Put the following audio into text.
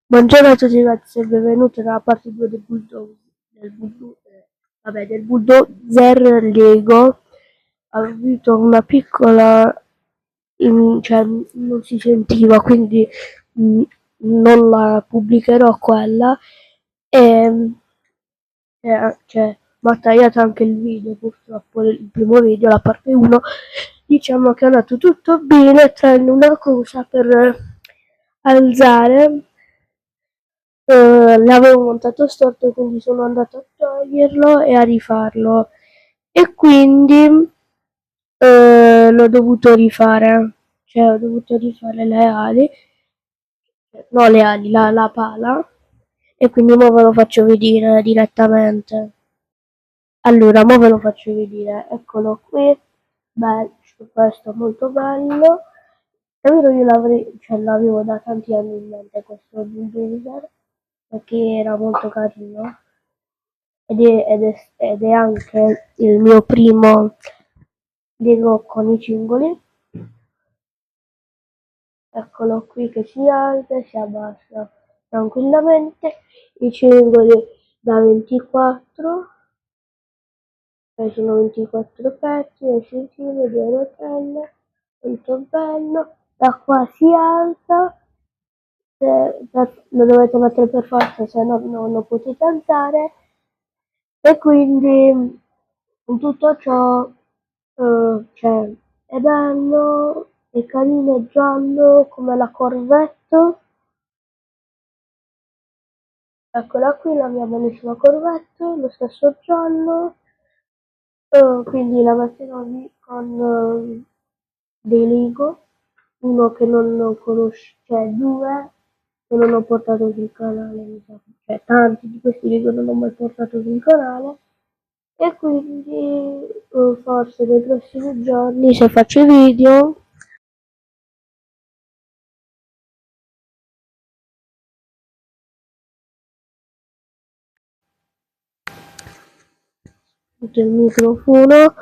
Buongiorno a tutti ragazzi e benvenuti nella parte 2 del Bulldozer Lego. Ho avuto una piccola, cioè non si sentiva, quindi mh, non la pubblicherò quella. E cioè, mi ha tagliato anche il video, purtroppo il primo video, la parte 1. Diciamo che è andato tutto bene, tranne una cosa per alzare. L'avevo montato storto, quindi sono andato a toglierlo e a rifarlo, e quindi l'ho dovuto rifare, cioè ho dovuto rifare le ali, no le ali, la pala, e quindi ora ve lo faccio vedere direttamente. Allora, ora ve lo faccio vedere, eccolo qui, bello, questo è molto bello. Davvero io l'avrei, cioè l'avevo da tanti anni in mente questo bulldozer, perché era molto carino, ed è anche il mio primo Lego con i cingoli. Eccolo qui che si alza e si abbassa tranquillamente, i cingoli da 24, sono 24 pezzi, le scintille, due rotelle, molto bello. Da qua si alza, lo dovete mettere per forza, se no non lo potete alzare. E quindi in tutto ciò, cioè, è bello, è carino, è giallo come la Corvette. Eccola qui la mia bellissima Corvette, lo stesso giallo. Quindi la metterò lì con dei Lego, uno che non conosci, cioè due che non ho portato sul canale, mi sa. Cioè tanti di questi Lego non ho mai portato sul canale, e quindi forse nei prossimi giorni, se faccio i video, metto il microfono,